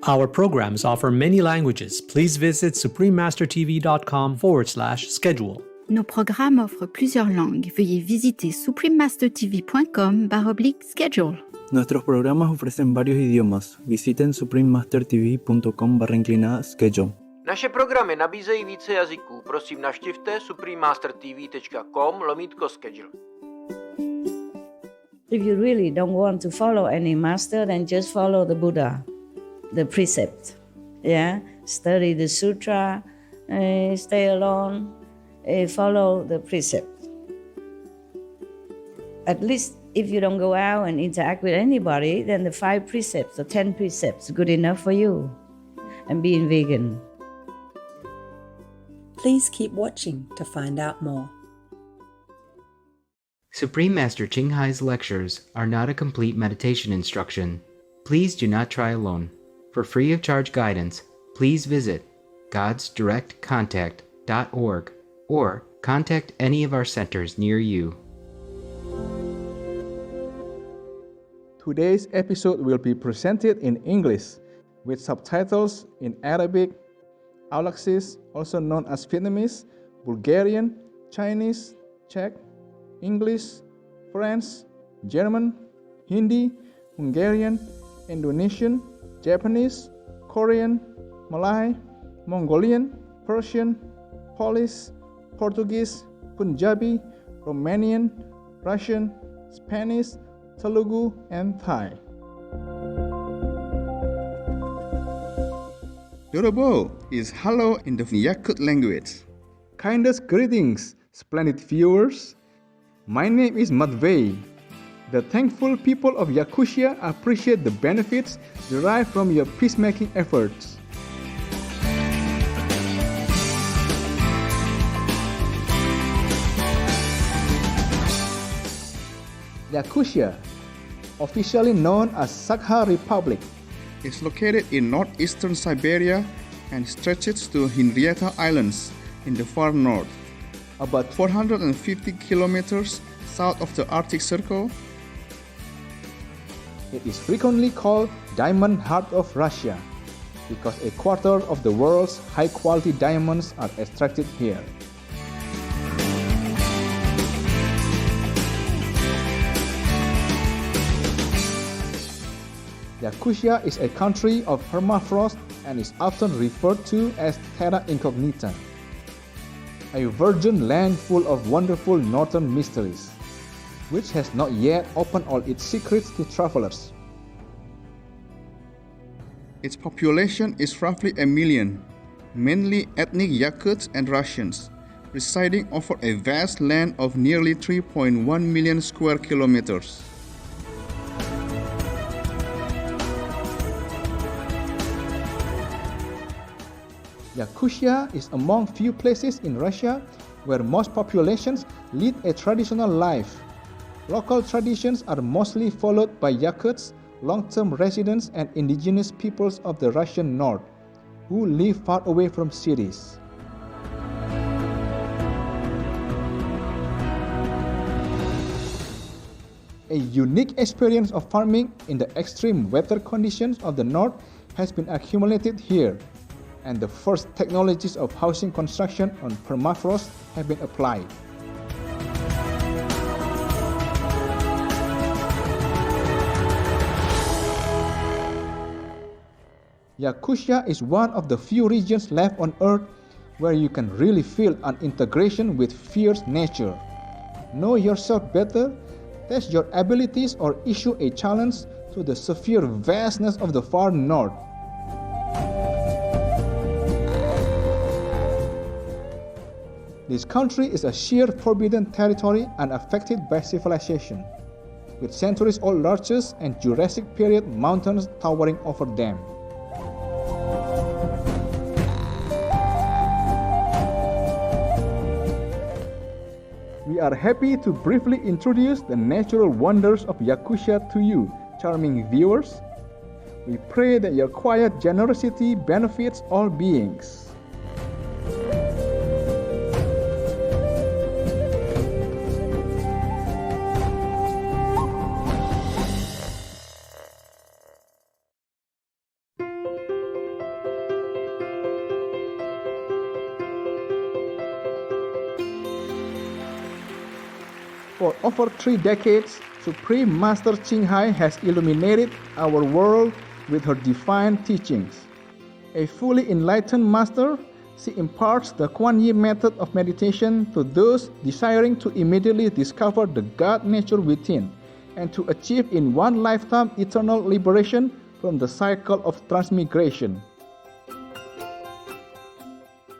Our programs offer many languages. Please visit suprememastertv.com/schedule. Nos programmes offrent plusieurs langues. Veuillez visiter suprememastertv.com/schedule. Nuestros programas ofrecen varios idiomas. Visiten suprememastertv.com/schedule. Naše programy nabízejí více jazyků. Prosím, navštivte suprememastertv.com/schedule. If you really don't want to follow any master, then just follow the Buddha, the precept. Yeah, study the sutra, stay alone, follow the precept. At least if you don't go out and interact with anybody, then the 5 precepts or 10 precepts are good enough for you. And being vegan. Please keep watching to find out more. Supreme Master Ching Hai's lectures are not a complete meditation instruction. Please do not try alone. For free of charge guidance, please visit godsdirectcontact.org or contact any of our centers near you. Today's episode will be presented in English with subtitles in Arabic, Aulacese, also known as Vietnamese, Bulgarian, Chinese, Czech, English, French, German, Hindi, Hungarian, Indonesian, Japanese, Korean, Malay, Mongolian, Persian, Polish, Portuguese, Punjabi, Romanian, Russian, Spanish, Telugu, and Thai. Yorobo is hello in the Yakut language. Kindest greetings, splendid viewers. My name is Matvey. The thankful people of Yakutia appreciate the benefits derived from your peacemaking efforts. Yakutia, officially known as Sakha Republic, is located in northeastern Siberia and stretches to Henrietta Islands in the far north, about 450 kilometers south of the Arctic Circle. It is frequently called Diamond Heart of Russia because a quarter of the world's high-quality diamonds are extracted here. Yakutia is a country of permafrost and is often referred to as terra incognita, a virgin land full of wonderful northern mysteries, which has not yet opened all its secrets to travelers. Its population is roughly 1 million, mainly ethnic Yakuts and Russians, residing over a vast land of nearly 3.1 million square kilometers. Yakutia is among few places in Russia where most populations lead a traditional life. Local traditions are mostly followed by Yakuts, long-term residents and indigenous peoples of the Russian north, who live far away from cities. A unique experience of farming in the extreme weather conditions of the north has been accumulated here, and the first technologies of housing construction on permafrost have been applied. Yakutia is one of the few regions left on Earth where you can really feel an integration with fierce nature. Know yourself better, test your abilities, or issue a challenge to the severe vastness of the far north. This country is a sheer forbidden territory unaffected by civilization, with centuries-old larches and Jurassic period mountains towering over them. We are happy to briefly introduce the natural wonders of Yakutia to you, charming viewers. We pray that your quiet generosity benefits all beings. For over 3 decades, Supreme Master Ching Hai has illuminated our world with her divine teachings. A fully enlightened master, she imparts the Kuan Yin method of meditation to those desiring to immediately discover the God nature within and to achieve in one lifetime eternal liberation from the cycle of transmigration.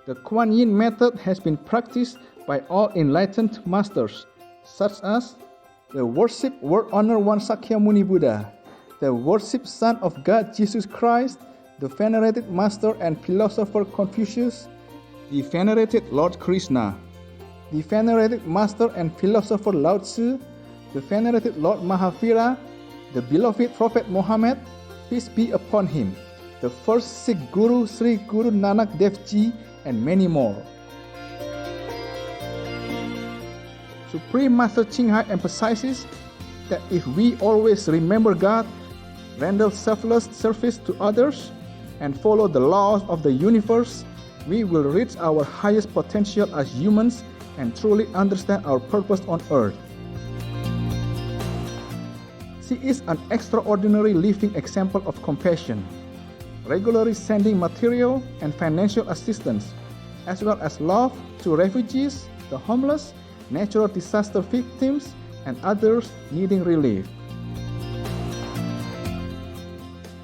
The Kuan Yin method has been practiced by all enlightened masters, such as the worship World Honor One Sakyamuni Buddha, the worship Son of God Jesus Christ, the venerated Master and Philosopher Confucius, the venerated Lord Krishna, the venerated Master and Philosopher Lao Tzu, the venerated Lord Mahavira, the beloved Prophet Muhammad, peace be upon him, the first Sikh Guru Sri Guru Nanak Dev Ji, and many more. Supreme Master Ching Hai emphasizes that if we always remember God, render selfless service to others, and follow the laws of the universe, we will reach our highest potential as humans and truly understand our purpose on earth. She is an extraordinary living example of compassion, regularly sending material and financial assistance, as well as love to refugees, the homeless, natural disaster victims, and others needing relief.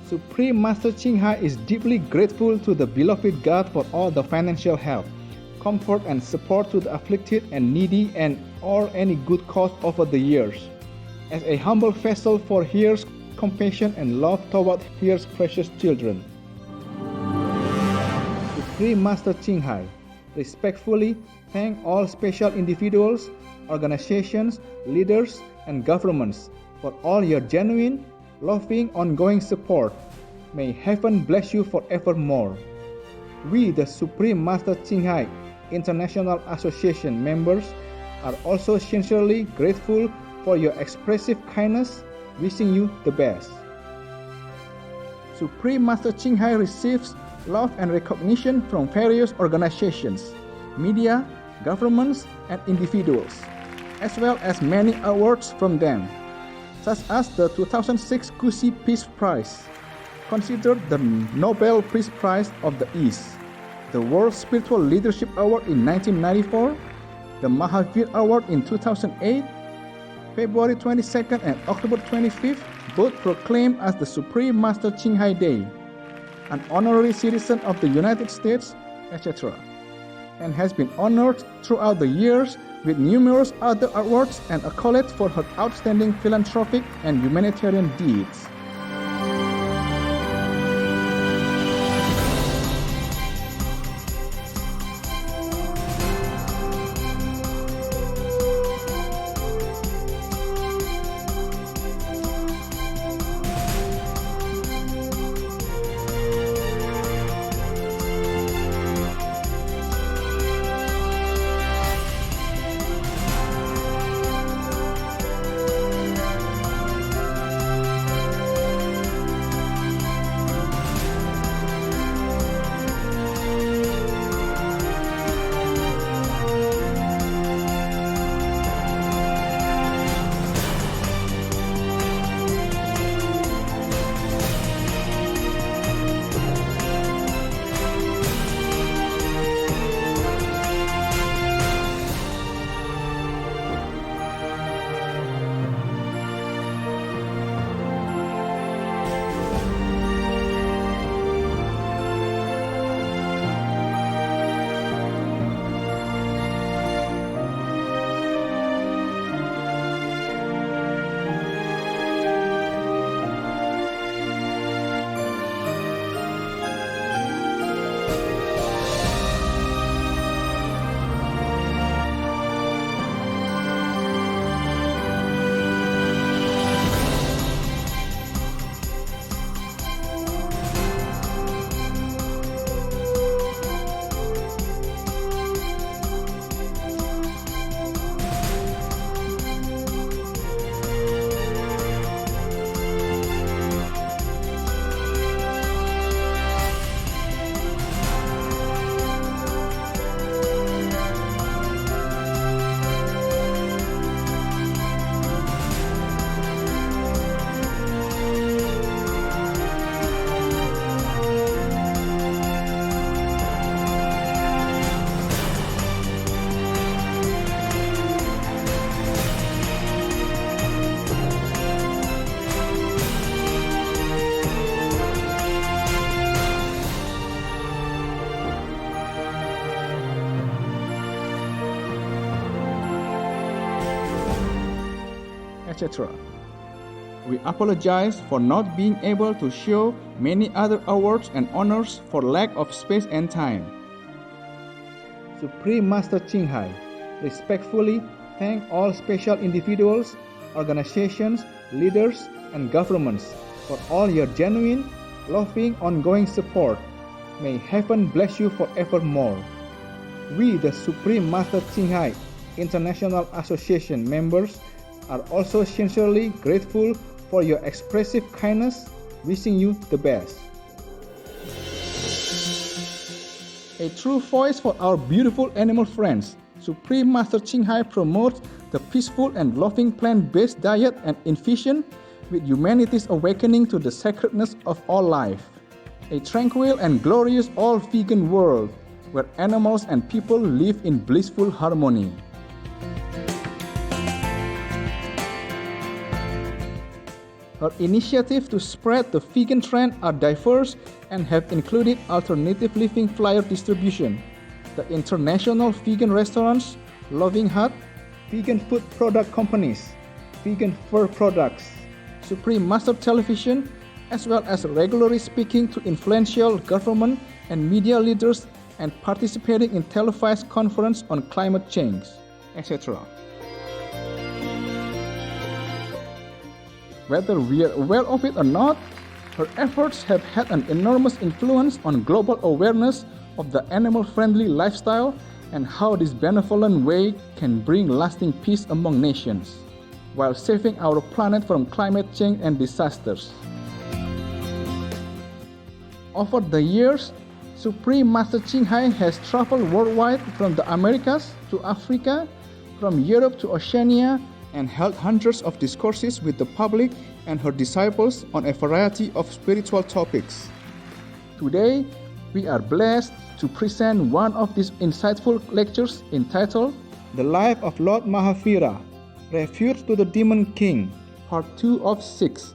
Supreme Master Ching Hai is deeply grateful to the beloved God for all the financial help, comfort, and support to the afflicted and needy and all any good cause over the years. As a humble vessel for His compassion and love toward His precious children. Supreme Master Ching Hai respectfully thank all special individuals, organizations, leaders, and governments for all your genuine, loving, ongoing support. May heaven bless you forevermore. We, the Supreme Master Ching Hai International Association members, are also sincerely grateful for your expressive kindness, wishing you the best. Supreme Master Ching Hai receives love and recognition from various organizations, media, governments, and individuals, as well as many awards from them, such as the 2006 Kusi Peace Prize, considered the Nobel Peace Prize of the East, the World Spiritual Leadership Award in 1994, the Mahavir Award in 2008, February 22nd and October 25th, both proclaimed as the Supreme Master Ching Hai Day, an honorary citizen of the United States, etc., and has been honored throughout the years with numerous other awards and accolades for her outstanding philanthropic and humanitarian deeds. etc. We apologize for not being able to show many other awards and honors for lack of space and time. Supreme Master Ching Hai respectfully thank all special individuals, organizations, leaders, and governments for all your genuine, loving, ongoing support. May heaven bless you forevermore. We, the Supreme Master Ching Hai International Association members, are also sincerely grateful for your expressive kindness, wishing you the best. A true voice for our beautiful animal friends, Supreme Master Ching Hai promotes the peaceful and loving plant-based diet and infusion with humanity's awakening to the sacredness of all life. A tranquil and glorious all-vegan world where animals and people live in blissful harmony. Her initiatives to spread the vegan trend are diverse and have included alternative living flyer distribution, the international vegan restaurants, Loving Hut, vegan food product companies, vegan fur products, Supreme Master Television, as well as regularly speaking to influential government and media leaders and participating in televised conference on climate change, etc. Whether we are aware of it or not, her efforts have had an enormous influence on global awareness of the animal-friendly lifestyle and how this benevolent way can bring lasting peace among nations, while saving our planet from climate change and disasters. Over the years, Supreme Master Ching Hai has traveled worldwide from the Americas to Africa, from Europe to Oceania, and held hundreds of discourses with the public and her disciples on a variety of spiritual topics. Today, we are blessed to present one of these insightful lectures entitled The Life of Lord Mahavira, Refuge to the Demon King, Part 2 of 6,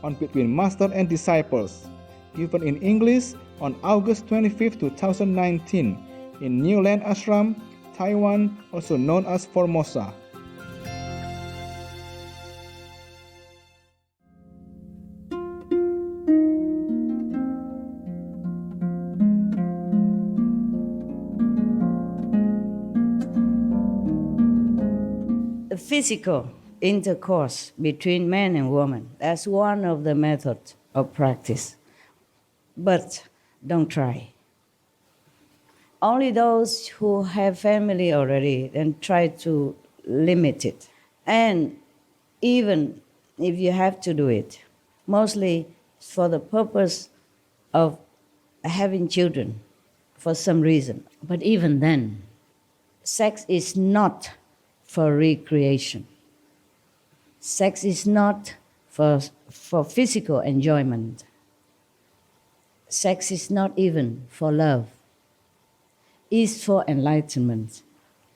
on Between Master and Disciples, given in English on August 25, 2019, in New Land Ashram, Taiwan, also known as Formosa. Physical intercourse between man and woman, that's one of the methods of practice. But don't try. Only those who have family already, then try to limit it. And even if you have to do it, mostly for the purpose of having children for some reason. But even then, sex is not for recreation. Sex is not for physical enjoyment. Sex is not even for love. It's for enlightenment.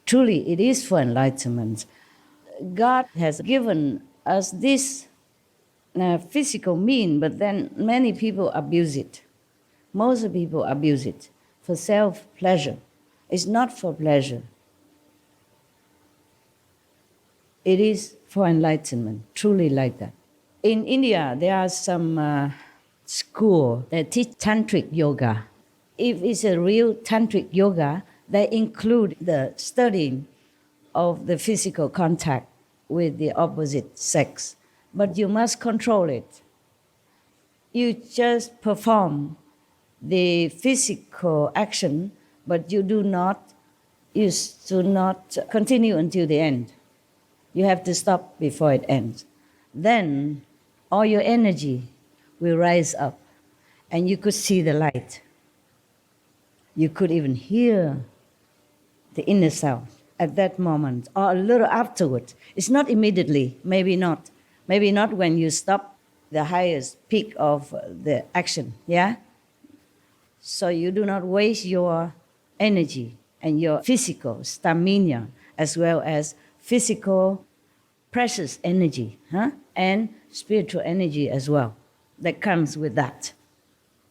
Truly, it is for enlightenment. God has given us this physical mean, but then many people abuse it. Most people abuse it for self-pleasure. It's not for pleasure. It is for enlightenment, truly like that. In India, there are some schools that teach tantric yoga. If it's a real tantric yoga, they include the studying of the physical contact with the opposite sex. But you must control it. You just perform the physical action, but you do not continue until the end. You have to stop before it ends. Then all your energy will rise up and you could see the light. You could even hear the inner self at that moment or a little afterward. It's not immediately, maybe not. Maybe not when you stop the highest peak of the action, yeah? So you do not waste your energy and your physical stamina as well as physical precious energy, and spiritual energy as well that comes with that.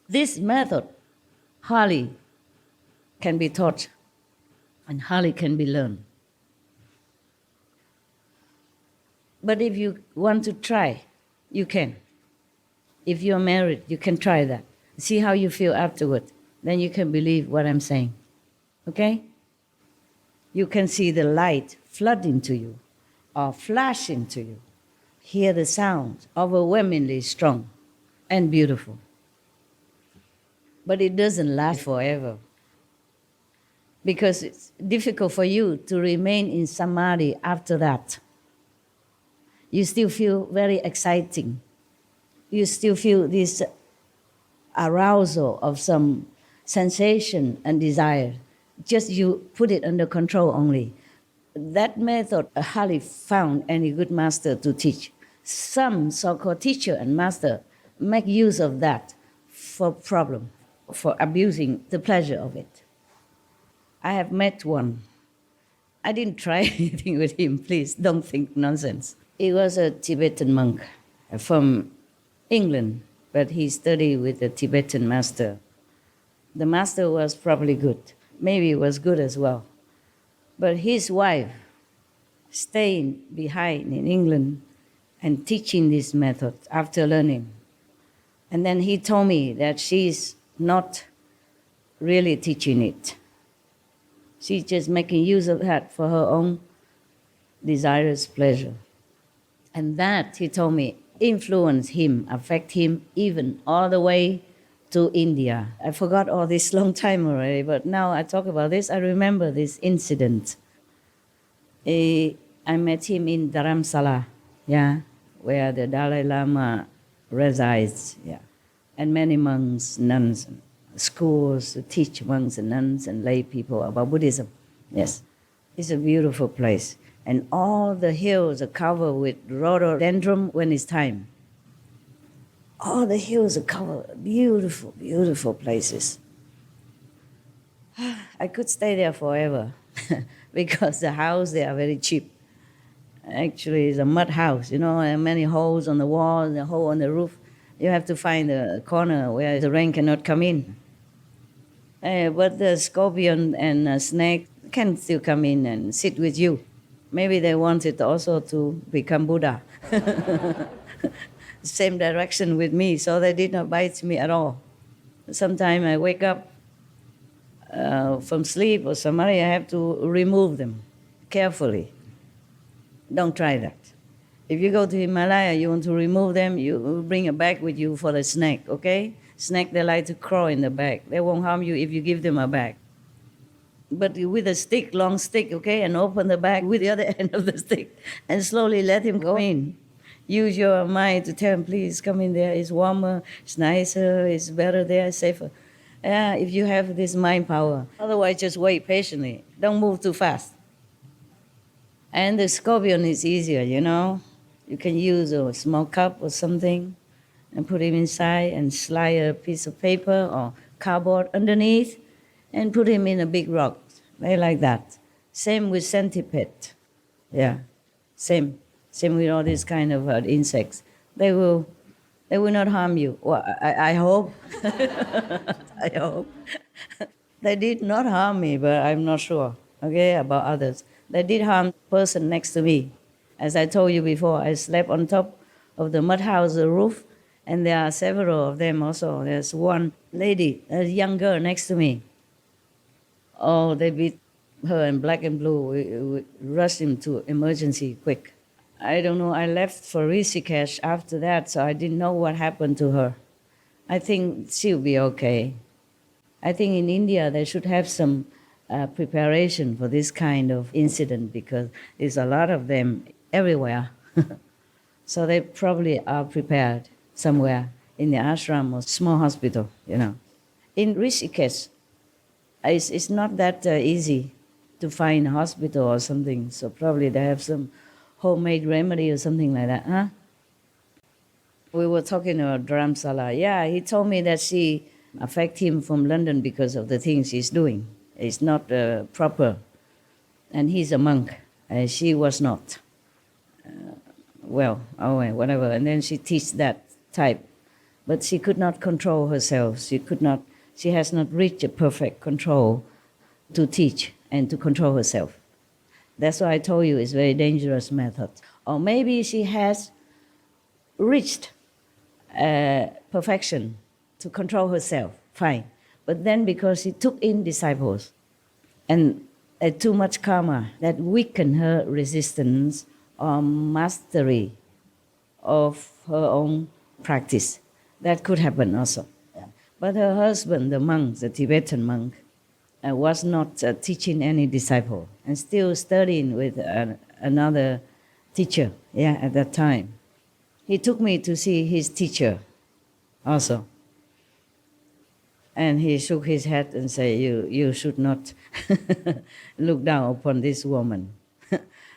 This method hardly can be taught and hardly can be learned. But if you want to try, you can. If you're married, you can try that. See how you feel afterward. Then you can believe what I'm saying. Okay? You can see the light flood into you or flash into you. Hear the sound, overwhelmingly strong and beautiful. But it doesn't last forever. Because it's difficult for you to remain in samadhi after that. You still feel very exciting. You still feel this arousal of some sensation and desire. Just you put it under control only. That method I hardly found any good master to teach. Some so-called teacher and master make use of that for problem, for abusing the pleasure of it. I have met one. I didn't try anything with him, please don't think nonsense. He was a Tibetan monk from England, but he studied with a Tibetan master. The master was probably good, maybe was good as well. But his wife staying behind in England and teaching this method after learning. And then he told me that she's not really teaching it. She's just making use of that for her own desirous pleasure. And that, he told me, influenced him, affect him even all the way to India. I forgot all this long time already, but now I talk about this, I remember this incident. I met him in Dharamsala, yeah, where the Dalai Lama resides, yeah, and many monks, nuns, schools to teach monks and nuns and lay people about Buddhism. Yes, it's a beautiful place. And all the hills are covered with rhododendron when it's time. All the hills are covered, beautiful, beautiful places. I could stay there forever because the houses there are very cheap. Actually, it's a mud house, you know, and many holes on the wall and a hole on the roof. You have to find a corner where the rain cannot come in. But the scorpion and snake can still come in and sit with you. Maybe they wanted also to become Buddha. Same direction with me, so they did not bite me at all. Sometimes I wake up from sleep or somebody, I have to remove them carefully. Don't try that. If you go to Himalaya, you want to remove them, you bring a bag with you for the snake, okay? Snake, they like to crawl in the bag. They won't harm you if you give them a bag. But with a stick, long stick, okay, and open the bag with the other end of the stick and slowly let him go in. Use your mind to tell him, please come in there. It's warmer, it's nicer, it's better there, it's safer. If you have this mind power. Otherwise, just wait patiently. Don't move too fast. And the scorpion is easier, you know. You can use a small cup or something and put him inside and slide a piece of paper or cardboard underneath and put him in a big rock. They like that. Same with centipede. Yeah, same. Same with all these kind of insects. They will not harm you. Well, I hope. I hope. They did not harm me, but I'm not sure, okay, about others. They did harm the person next to me. As I told you before, I slept on top of the mud house roof, and there are several of them also. There's one lady, a young girl next to me. Oh, they beat her in black and blue. We rushed him to emergency quick. I don't know, I left for Rishikesh after that, so I didn't know what happened to her. I think she'll be okay. I think in India they should have some preparation for this kind of incident because there's a lot of them everywhere. So they probably are prepared somewhere in the ashram or small hospital, you know. In Rishikesh, it's not that easy to find a hospital or something, so probably they have some homemade remedy or something like that, huh? We were talking about Dharamsala. Yeah, he told me that she affect him from London because of the things he's doing. It's not proper. And he's a monk. She was not. Whatever. And then she teach that type. But she could not control herself. She has not reached a perfect control to teach and to control herself. That's why I told you it's a very dangerous method. Or maybe she has reached perfection to control herself, fine. But then because she took in disciples and too much karma that weakened her resistance or mastery of her own practice. That could happen also. But her husband, the monk, the Tibetan monk, was not teaching any disciple and still studying with another teacher at that time. He took me to see his teacher also. And he shook his head and said, you should not look down upon this woman.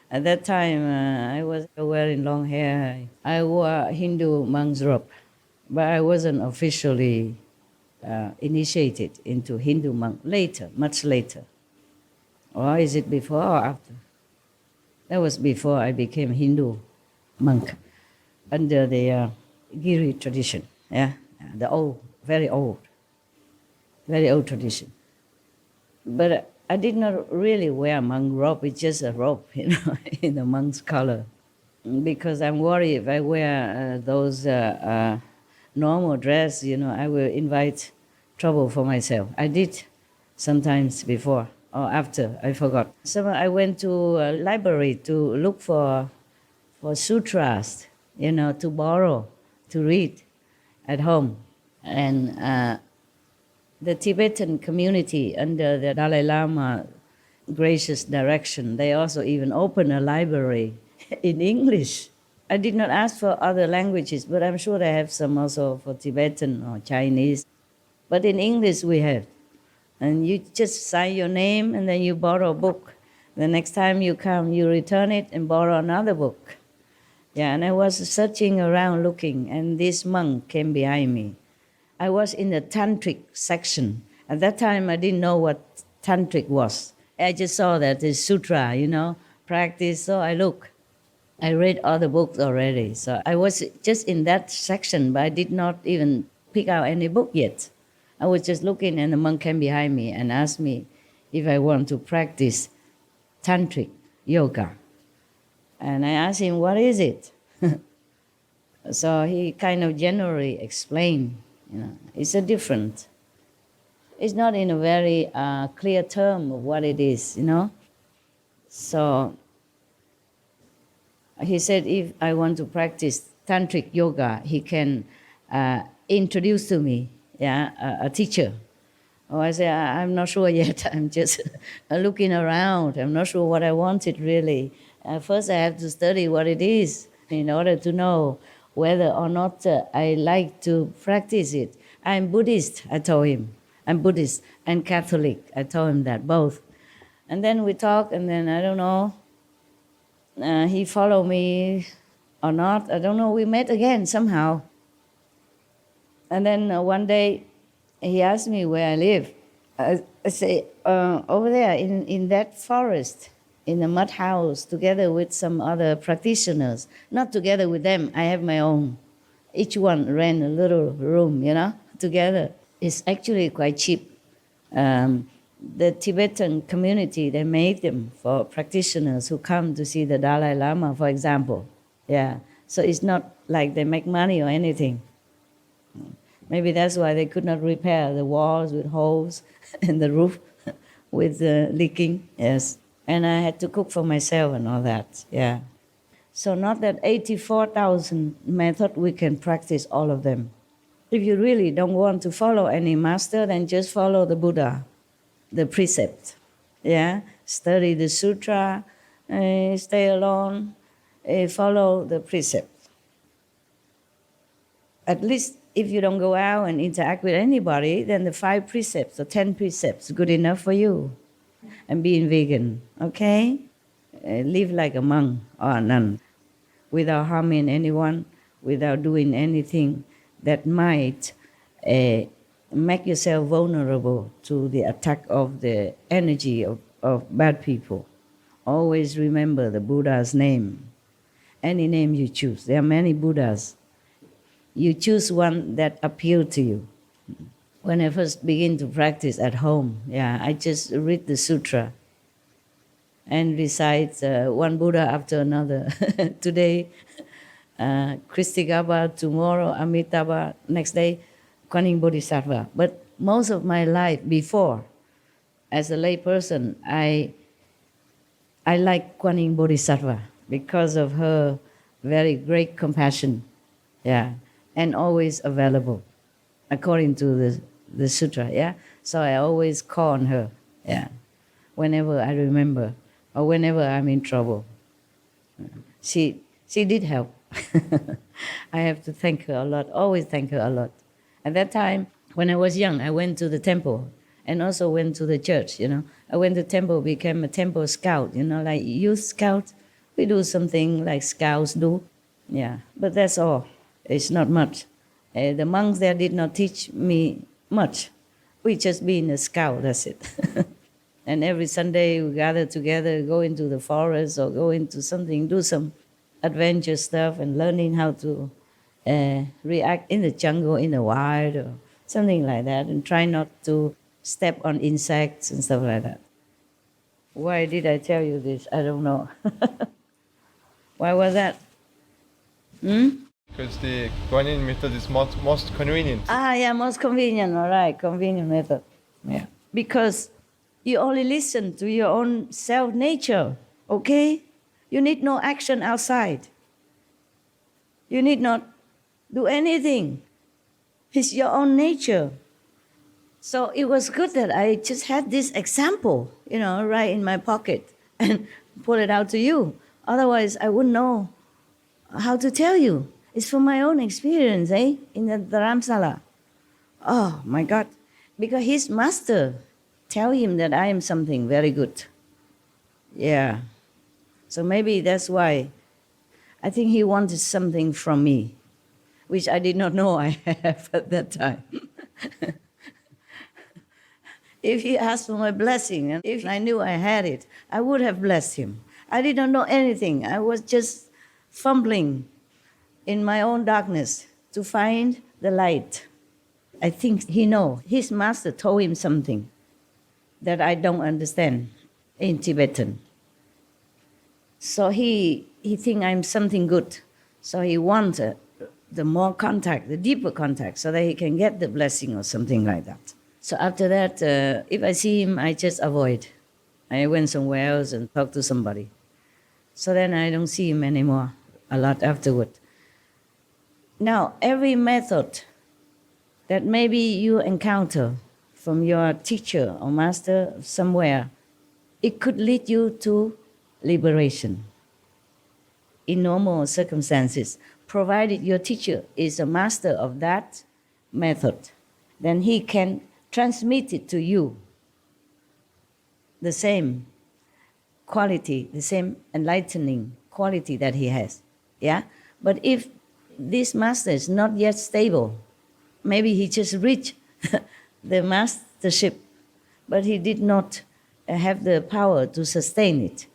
At that time, I was wearing long hair. I wore Hindu monk's robe, but I wasn't officially initiated into Hindu monk later, much later. Or is it before or after? That was before I became Hindu monk under the Giri tradition, the old, very old tradition. But I did not really wear monk robe, it's just a robe, in the monk's color. Because I'm worried if I wear those normal dress, I will invite trouble for myself. I did sometimes before or after, I forgot. So I went to a library to look for sutras, to borrow, to read at home. And the Tibetan community under the Dalai Lama gracious direction, they also even opened a library in English. I did not ask for other languages, but I'm sure they have some also for Tibetan or Chinese. But in English we have. And you just sign your name and then you borrow a book. The next time you come, you return it and borrow another book. And I was searching around looking, and this monk came behind me. I was in the tantric section. At that time, I didn't know what tantric was. I just saw that it's sutra, practice. So I look. I read all the books already. So I was just in that section, but I did not even pick out any book yet. I was just looking, and the monk came behind me and asked me if I want to practice tantric yoga. And I asked him, what is it? So he kind of generally explained, it's a different. It's not in a very clear term of what it is, So he said if I want to practice tantric yoga, he can introduce to me, a teacher. Oh, I said, I'm not sure yet. I'm just looking around. I'm not sure what I wanted really. First, I have to study what it is in order to know whether or not I like to practice it. I'm Buddhist, I told him. I'm Buddhist and Catholic. I told him that, both. And then we talked, and then, I don't know, he followed me or not. I don't know. We met again somehow. And then one day, he asked me where I live. I say, over there in that forest, in a mud house, together with some other practitioners. Not together with them, I have my own. Each one ran a little room, together. It's actually quite cheap. The Tibetan community, they made them for practitioners who come to see the Dalai Lama, for example. So it's not like they make money or anything. Maybe that's why they could not repair the walls with holes and the roof with leaking, yes. And I had to cook for myself and all that, So not that 84,000 methods, we can practice all of them. If you really don't want to follow any master, then just follow the Buddha, the precept, Study the sutra, stay alone, follow the precept. At least if you don't go out and interact with anybody, then the 5 precepts or 10 precepts good enough for you. And being vegan, okay? Live like a monk or a nun, without harming anyone, without doing anything that might make yourself vulnerable to the attack of the energy of bad people. Always remember the Buddha's name. Any name you choose. There are many Buddhas. You choose one that appeals to you. When I first begin to practice at home, I just read the sutra. and recite one Buddha after another. Today, Kristigaba, tomorrow Amitabha, next day Kuan Yin Bodhisattva. But most of my life before, as a lay person, I like Kuan Yin Bodhisattva because of her very great compassion, yeah, and always available, according to the sutra, yeah. So I always call on her, yeah, whenever I remember or whenever I'm in trouble. She did help. I have to thank her a lot, always thank her a lot. At that time, when I was young, I went to the temple and also went to the church, you know. I went to the temple, became a temple scout, you know, like youth scout. We do something like scouts do, yeah, but that's all. It's not much. The monks there did not teach me much. We just being a scout, that's it. And every Sunday we gather together, go into the forest or go into something, do some adventure stuff and learning how to react in the jungle, in the wild or something like that, and try not to step on insects and stuff like that. Why did I tell you this? I don't know. Why was that? Because the Kuan Yin method is most convenient. Yeah, most convenient, all right, convenient method. Yeah. Because you only listen to your own self-nature, okay? You need no action outside. You need not do anything. It's your own nature. So it was good that I just had this example, you know, right in my pocket and put it out to you. Otherwise, I wouldn't know how to tell you. It's from my own experience, in the Dharamsala. Oh, my God. Because his master tell him that I am something very good. Yeah. So maybe that's why I think he wanted something from me, which I did not know I have at that time. If he asked for my blessing, and if I knew I had it, I would have blessed him. I did not know anything. I was just fumbling in my own darkness to find the light. I think he knows. His master told him something that I don't understand in Tibetan. So he thinks I'm something good. So he wants the more contact, the deeper contact, so that he can get the blessing or something like that. So after that, if I see him, I just avoid. I went somewhere else and talked to somebody. So then I don't see him anymore a lot afterward. Now, every method that maybe you encounter from your teacher or master somewhere, it could lead you to liberation in normal circumstances, provided your teacher is a master of that method. Then he can transmit it to you, the same quality, the same enlightening quality that he has. Yeah? But if this master is not yet stable, maybe he just reached the mastership, but he did not have the power to sustain it.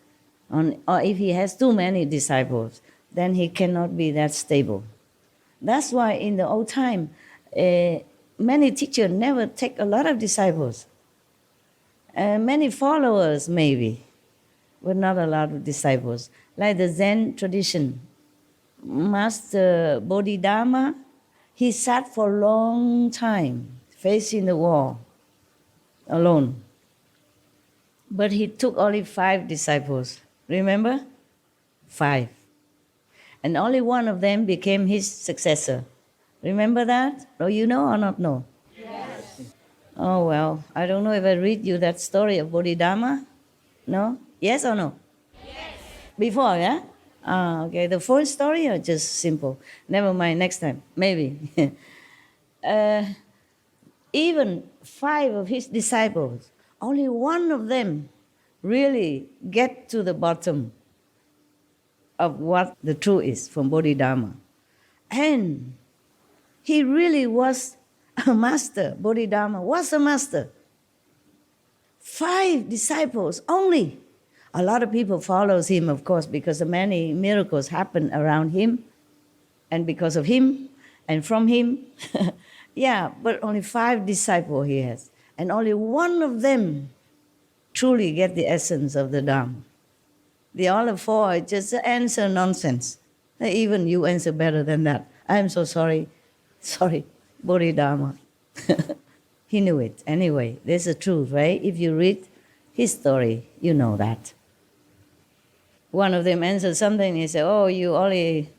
Or if he has too many disciples, then he cannot be that stable. That's why in the old time, many teachers never take a lot of disciples. Many followers maybe, but not a lot of disciples. Like the Zen tradition, Master Bodhidharma, he sat for a long time, facing the wall, alone. But he took only 5 disciples. Remember? 5. And only one of them became his successor. Remember that? Or you know or not know? Yes. Oh, well, I don't know if I read you that story of Bodhidharma. No? Yes or no? Yes. Before, yeah? Okay. The full story or just simple? Never mind, next time. Maybe. Even 5 of his disciples, only one of them really get to the bottom of what the truth is from Bodhidharma. And he really was a master. Bodhidharma was a master. 5 disciples only. A lot of people follows him, of course, because many miracles happen around him and because of him and from him. Yeah, but only 5 disciples he has. And only one of them truly get the essence of the Dharma. The other four are just answer nonsense. Even you answer better than that. I'm so sorry. Sorry, Bodhidharma. He knew it. Anyway, there's the truth, right? If you read his story, you know that. One of them answered something, he said, oh, you only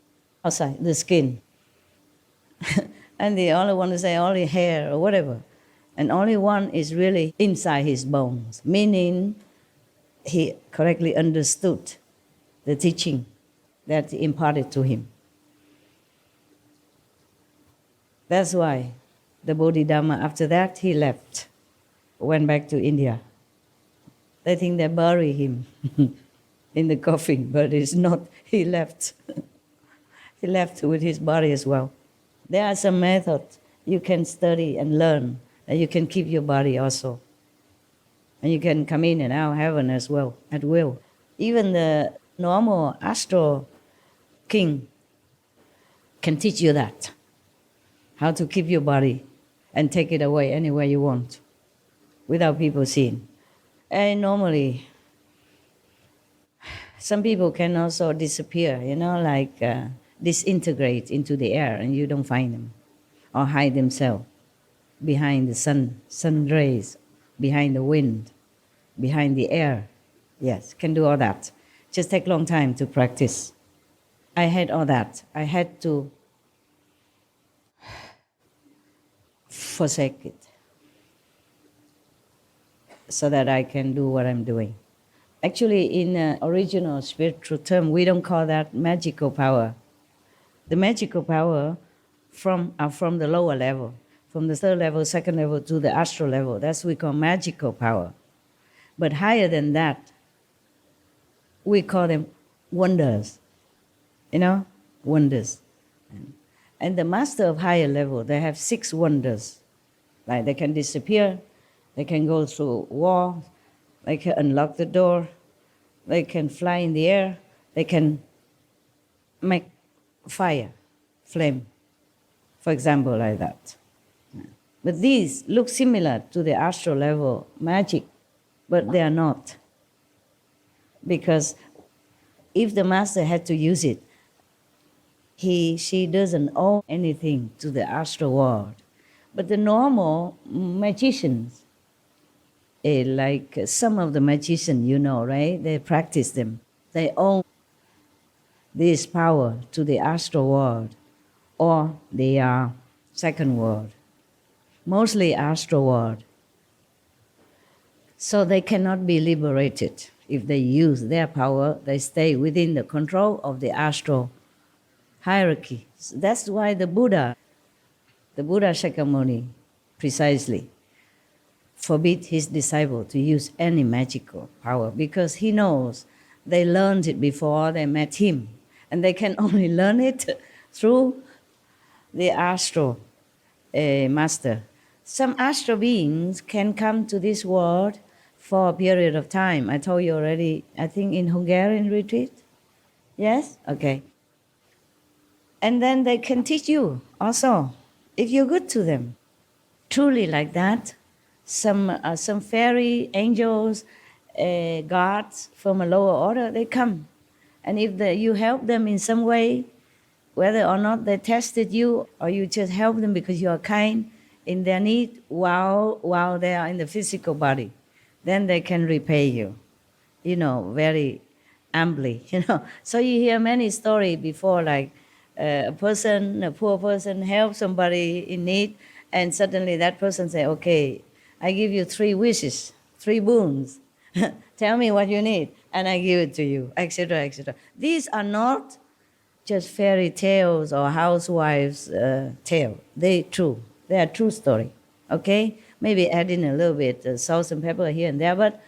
outside the skin. And the other one say only hair or whatever. And only one is really inside his bones, meaning he correctly understood the teaching that imparted to him. That's why the Bodhidharma, after that, he left, went back to India. They think they bury him in the coffin, but it's not. He left. He left with his body as well. There are some methods you can study and learn, and you can keep your body also. And you can come in and out of heaven as well, at will. Even the normal astral king can teach you that, how to keep your body and take it away anywhere you want without people seeing. And normally, some people can also disappear, like disintegrate into the air and you don't find them, or hide themselves behind the sun rays, behind the wind, behind the air. Yes, can do all that. Just take long time to practice. I had all that. I had to forsake it so that I can do what I'm doing. Actually, in original spiritual term, we don't call that magical power. The magical power are from the lower level, from the third level, second level to the astral level. That's what we call magical power. But higher than that, we call them wonders. Wonders. And the master of higher level, they have 6 wonders. Like they can disappear, they can go through walls, they can unlock the door, they can fly in the air, they can make fire, flame, for example, like that. But these look similar to the astral level magic, but they are not. Because if the master had to use it, she doesn't owe anything to the astral world. But the normal magicians, like some of the magicians, right? They practice them. They owe this power to the astral world or the second world, mostly astral world. So they cannot be liberated. If they use their power, they stay within the control of the astral hierarchy. That's why the Buddha Shakyamuni, precisely, forbid his disciple to use any magical power because he knows they learned it before they met him. And they can only learn it through the astral master. Some astral beings can come to this world for a period of time. I told you already, I think in Hungarian retreat. Yes? Okay. And then they can teach you also, if you're good to them. Truly like that. Some fairy angels, gods from a lower order, they come. And if you help them in some way, whether or not they tested you or you just help them because you are kind in their need while they are in the physical body, then they can repay you, very amply, So you hear many stories before, like a poor person helps somebody in need, and suddenly that person say, okay, I give you 3 wishes, 3 boons. Tell me what you need, and I give it to you, etc., etc. These are not just fairy tales or housewives' tale. They are true story. Okay, maybe add in a little bit salt and pepper here and there, but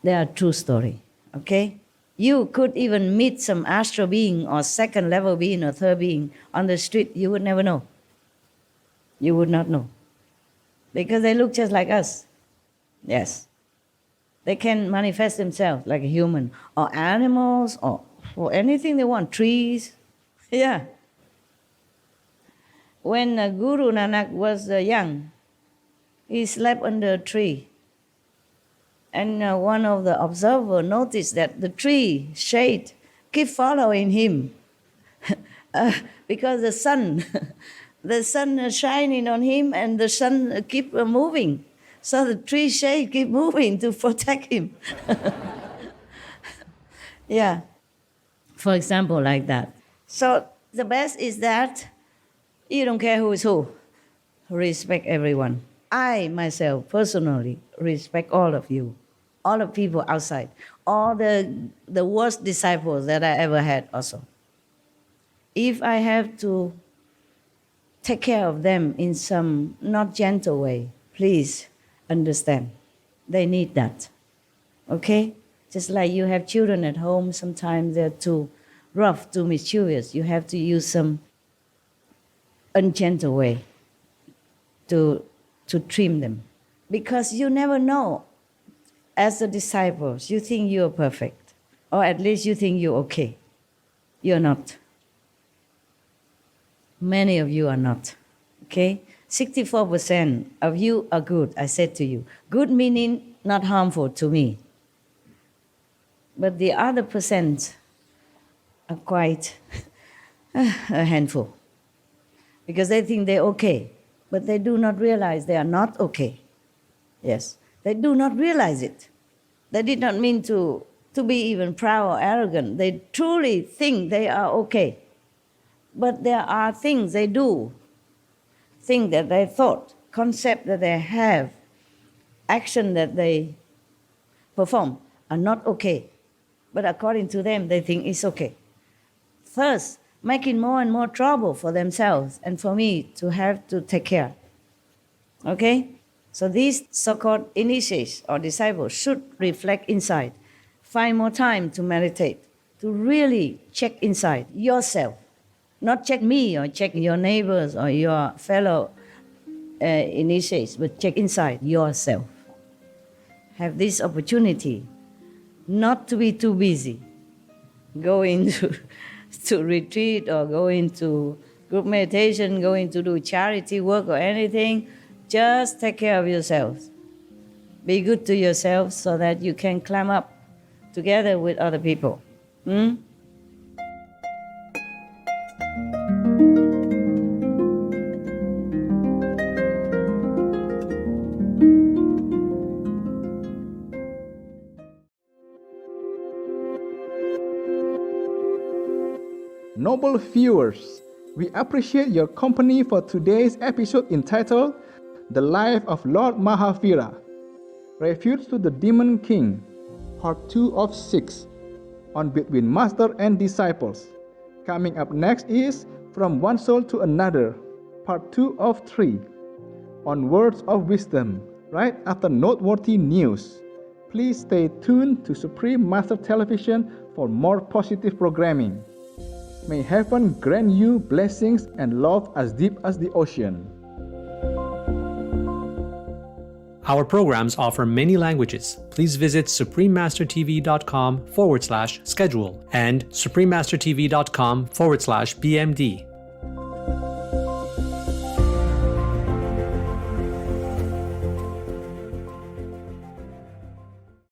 they are true story. Okay, you could even meet some astral being or second level being or third being on the street. You would never know. You would not know because they look just like us. Yes. They can manifest themselves like a human or animals or anything they want, trees. Yeah. When Guru Nanak was young, he slept under a tree. And one of the observers noticed that the tree shade keep following him because the sun is shining on him and the sun keep moving. So the tree shade keep moving to protect him. Yeah, for example, like that. So the best is that you don't care who is who. Respect everyone. I myself personally respect all of you, all the people outside, all the worst disciples that I ever had also. If I have to take care of them in some not gentle way, please understand. They need that. Okay? Just like you have children at home, sometimes they're too rough, too mischievous. You have to use some ungentle way to trim them. Because you never know, as the disciples, you think you're perfect. Or at least you think you're okay. You're not. Many of you are not. Okay? 64% of you are good, I said to you. Good meaning not harmful to me. But the other percent are quite a handful. Because they think they're okay. But they do not realize they are not okay. Yes, they do not realize it. They did not mean to be even proud or arrogant. They truly think they are okay. But there are things they do, things that they thought, concept that they have, action that they perform are not okay. But according to them, they think it's okay. Thus, making more and more trouble for themselves and for me to have to take care. Okay? So these so-called initiates or disciples should reflect inside. Find more time to meditate, to really check inside yourself. Not check me or check your neighbors or your fellow initiates, but check inside yourself. Have this opportunity not to be too busy. Go into to retreat or go into group meditation, going to do charity work or anything. Just take care of yourselves. Be good to yourselves so that you can climb up together with other people. Noble viewers, we appreciate your company for today's episode entitled The Life of Lord Mahavira, Refuge to the Demon King, Part 2 of 6, on Between Master and Disciples. Coming up next is From One Soul to Another, Part 2 of 3, on Words of Wisdom, right after noteworthy news. Please stay tuned to Supreme Master Television for more positive programming. May heaven grant you blessings and love as deep as the ocean. Our programs offer many languages. Please visit suprememastertv.com/schedule and suprememastertv.com/BMD.